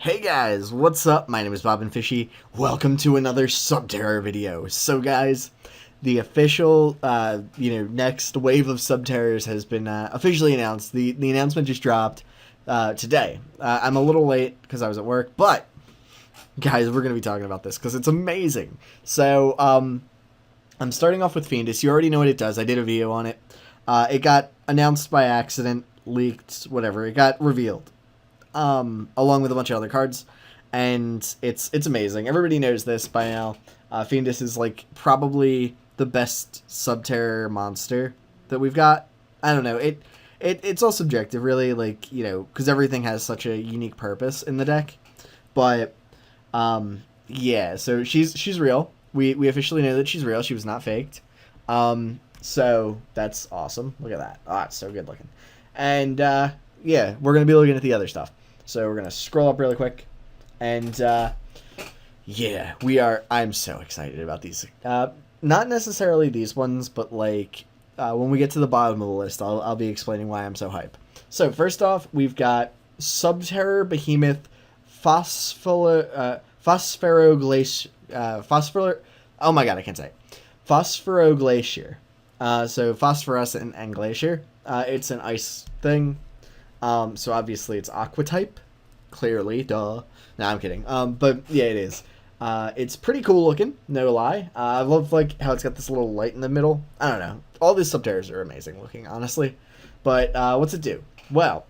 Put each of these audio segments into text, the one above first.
Hey guys, what's up? My name is Bob and Fishy. Welcome to another Subterror video. So guys, the official, next wave of Subterrors has been officially announced. The announcement just dropped today. I'm a little late because I was at work, but guys, we're going to be talking about this because it's amazing. So, I'm starting off with Fiendus. You already know what it does. I did a video on it. It got announced by accident, leaked, whatever. It got revealed. Along with a bunch of other cards, and it's amazing. Everybody knows this by now. Fiendus is like probably the best Subterror monster that we've got. I don't know. It's all subjective, really. Like, you know, because everything has such a unique purpose in the deck. But yeah. So she's real. We officially know that she's real. She was not faked. So that's awesome. Look at that. Oh, it's so good looking. And yeah, we're gonna be looking at the other stuff. So we're going to scroll up really quick. And, yeah, I'm so excited about these. Not necessarily these ones, but, like, when we get to the bottom of the list, I'll be explaining why I'm so hype. So, first off, we've got Subterror Behemoth Phosphor oh my god, I can't say it. Phosphoroglacier. So, phosphorescent and glacier. It's an ice thing. So obviously it's aqua type, clearly, duh. No, I'm kidding. But yeah, it is. It's pretty cool looking, no lie. I love like how it's got this little light in the middle. I don't know. All these Subterrors are amazing looking, honestly. But what's it do? Well,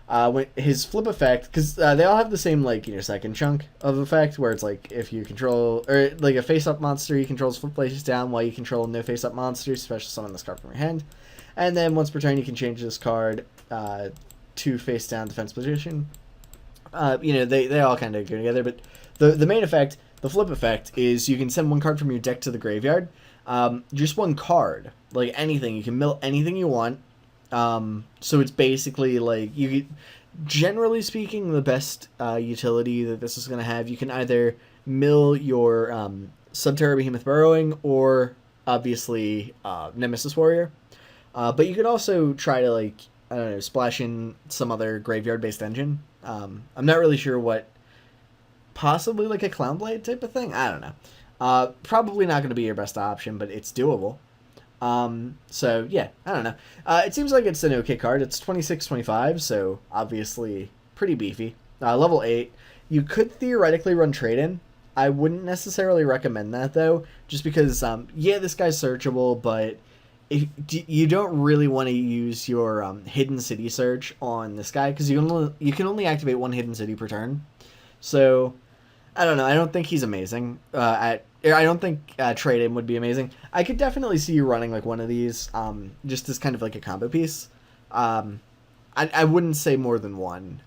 when his flip effect, because they all have the same like second chunk of effect, where it's like if you control or like a face-up monster, you control flip places down while you control no face-up monsters, special summon this card from your hand, and then once per turn you can change this card to face down defense position. They all kind of go together, but the main effect, the flip effect, is you can send one card from your deck to the graveyard. Just one card, like anything. You can mill anything you want. So it's basically like generally speaking, the best utility that this is going to have. You can either mill your Subterror Behemoth Burrowing or obviously Nemesis Warrior. But you could also try to like, I don't know, splash in some other graveyard-based engine. I'm not really sure what, possibly like a Clownblade type of thing? I don't know. Probably not going to be your best option, but it's doable. So yeah, I don't know. It seems like it's an okay card. It's 26-25, so obviously pretty beefy. Level 8. You could theoretically run Trade-In. I wouldn't necessarily recommend that, though, just because, yeah, this guy's searchable, but you don't really want to use your hidden city search on this guy because you can only activate one hidden city per turn. So I don't know. I don't think he's amazing. I don't think Trade-In would be amazing. I could definitely see you running like one of these, just as kind of like a combo piece. I wouldn't say more than one,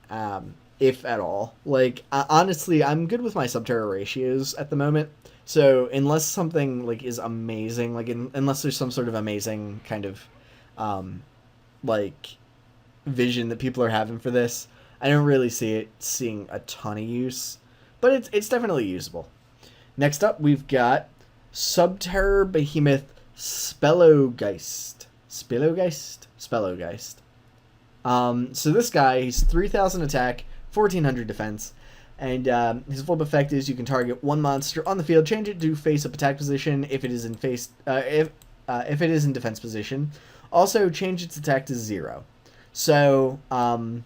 if at all. Like honestly, I'm good with my Subterror ratios at the moment. So unless something like is amazing, like unless there's some sort of amazing kind of like vision that people are having for this, I don't really see it seeing a ton of use, but it's definitely usable. Next up, we've got Subterror Behemoth Spellowgeist. So this guy, he's 3,000 attack, 1,400 defense. And his flip effect is you can target one monster on the field, change it to face-up attack position if it is in if it is in defense position. Also, change its attack to 0. So, and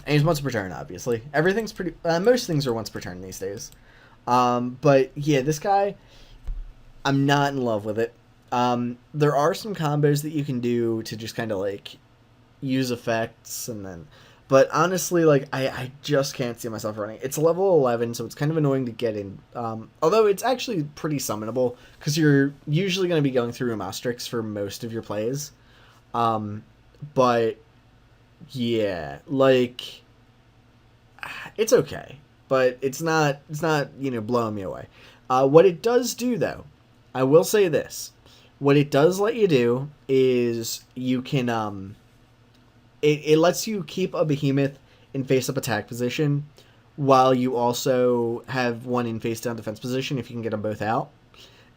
he's once per turn, obviously. Everything's pretty. Most things are once per turn these days. But yeah, this guy, I'm not in love with it. There are some combos that you can do to just kind of like use effects and then. But honestly, like, I just can't see myself running. It's level 11, so it's kind of annoying to get in. Although it's actually pretty summonable, because you're usually going to be going through a Mostrix for most of your plays. But, yeah, like, it's okay. But it's not blowing me away. What it does do, though, I will say this. What it does let you do is you can, It lets you keep a behemoth in face-up attack position while you also have one in face-down defense position if you can get them both out.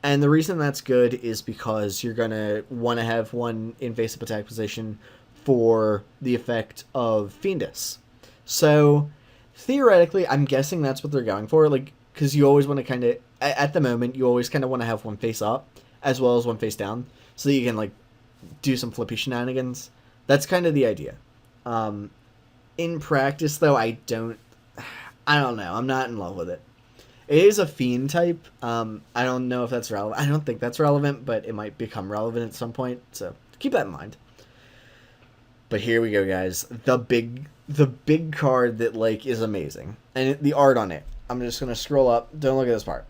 And the reason that's good is because you're going to want to have one in face-up attack position for the effect of Fiendus. So theoretically, I'm guessing that's what they're going for. Like, because you always want to kind of, at the moment, you always kind of want to have one face up as well as one face down, so that you can like do some flippy shenanigans. That's kind of the idea. In practice, though, I don't know. I'm not in love with it. It is a fiend type. I don't know if that's relevant. I don't think that's relevant, but it might become relevant at some point. So keep that in mind. But here we go, guys. The big card that like is amazing, and the art on it. I'm just gonna scroll up. Don't look at this part.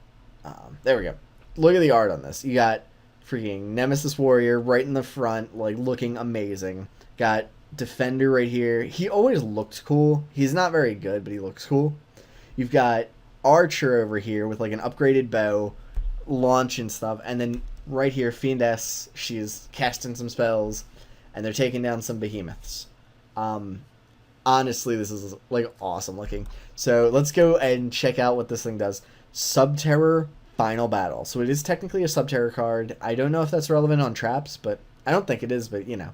There we go. Look at the art on this. You got freaking Nemesis Warrior right in the front, like looking amazing. Got Defender right here. He always looked cool. He's not very good, but he looks cool. You've got Archer over here with like an upgraded bow, launch and stuff, and then right here Fiendess. She's casting some spells, and they're taking down some behemoths. Honestly, this is like awesome looking. So let's go and check out what this thing does. Subterror Final Battle. So it is technically a Subterror card. I don't know if that's relevant on traps, but I don't think it is, but you know.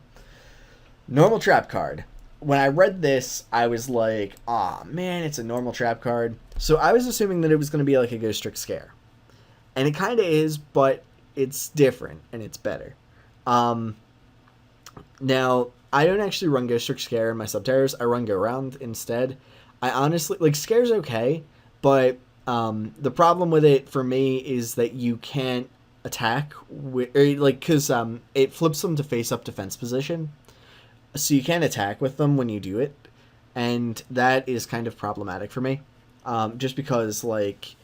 Normal trap card. When I read this, I was like, aw, man, it's a normal trap card. So I was assuming that it was going to be like a Ghost Trick Scare. And it kind of is, but it's different, and it's better. Now, I don't actually run Ghost Trick Scare in my Subterrors. I run Go Round instead. I honestly, like, Scare's okay, but the problem with it for me is that you can't attack, because it flips them to face-up defense position. So you can't attack with them when you do it, and that is kind of problematic for me. Just because, like,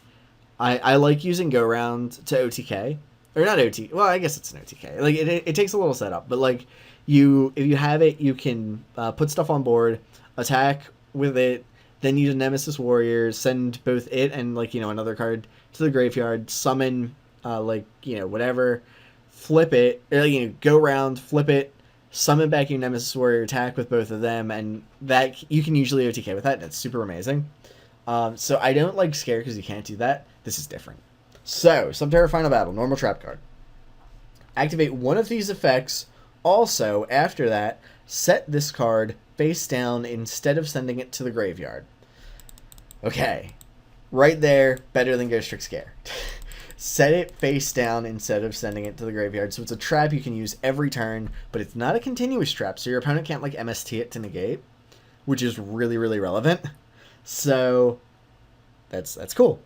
I like using Go Round to OTK. Or not OT. Well, I guess it's an OTK. Like, it takes a little setup, but, like, if you have it, you can put stuff on board, attack with it, then use a Nemesis Warrior, send both it and, like, you know, another card to the graveyard, summon, like, you know, whatever, flip it, or, you know, Go Round, flip it, summon back your Nemesis Warrior, attack with both of them, and that you can usually OTK with that, and it's super amazing. So I don't like Scare because you can't do that. This is different. So, Subterror Final Battle, normal trap card. Activate one of these effects. Also, after that, set this card face down instead of sending it to the graveyard. Okay. Right there, better than Ghost Trick Scare. Set it face down instead of sending it to the graveyard. So it's a trap you can use every turn, but it's not a continuous trap, so your opponent can't like MST it to negate, which is really, really relevant. So that's cool.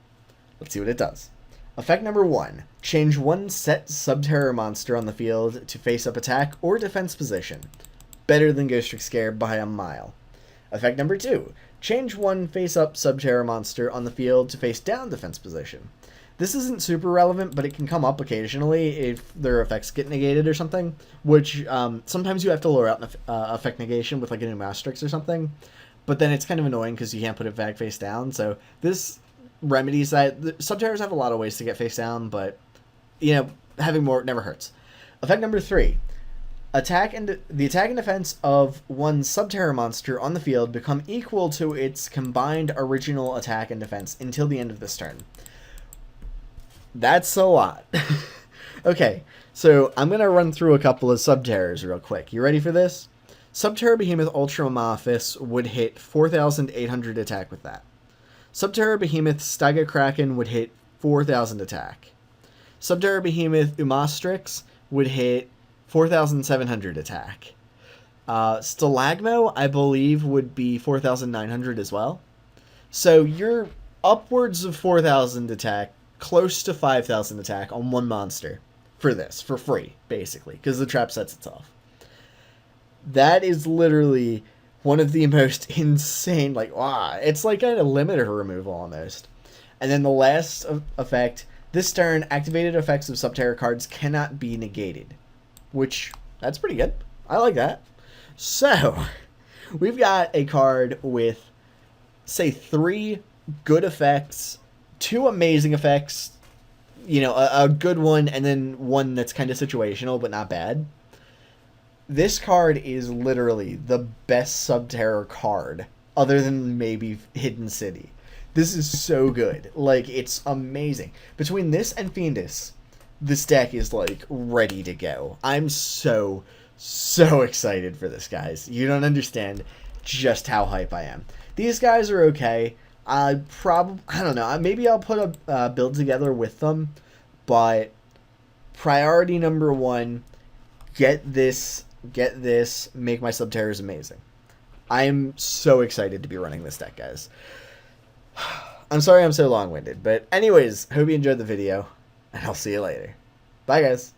Let's see what it does. Effect number 1. Change one set Subterror monster on the field to face-up attack or defense position. Better than Ghost Trick Scare by a mile. Effect number 2. Change one face-up Subterror monster on the field to face-down defense position. This isn't super relevant, but it can come up occasionally if their effects get negated or something, which sometimes you have to lower out an effect negation with like a new Masterix or something, but then it's kind of annoying because you can't put it back face down, so this remedies that. The Subterrors have a lot of ways to get face down, but, you know, having more never hurts. Effect number 3. The attack and defense of one Subterror monster on the field become equal to its combined original attack and defense until the end of this turn. That's a lot. Okay, so I'm going to run through a couple of Subterrors real quick. You ready for this? Subterror Behemoth Ultramorphous would hit 4,800 attack with that. Subterror Behemoth Stega Kraken would hit 4,000 attack. Subterror Behemoth Umastrix would hit 4,700 attack. Stalagmo, I believe, would be 4,900 as well. So you're upwards of 4,000 attack, close to 5,000 attack on one monster for this, for free, basically, because the trap sets itself. That is literally one of the most insane, like, wow, it's like a limiter removal almost. And then the last effect, this turn, activated effects of Subterror cards cannot be negated, which, that's pretty good. I like that. So, we've got a card with, say, 3 good effects, 2 amazing effects, you know, a good one, and then one that's kind of situational but not bad. This card is literally the best Subterror card, other than maybe Hidden City. This is so good. Like, it's amazing. Between this and Fiendess, this deck is, like, ready to go. I'm so excited for this, guys. You don't understand just how hype I am. These guys are okay. I don't know. Maybe I'll put a build together with them, but priority number one, get this, make my Subterrors amazing. I am so excited to be running this deck, guys. I'm sorry I'm so long-winded, but anyways, hope you enjoyed the video, and I'll see you later. Bye, guys.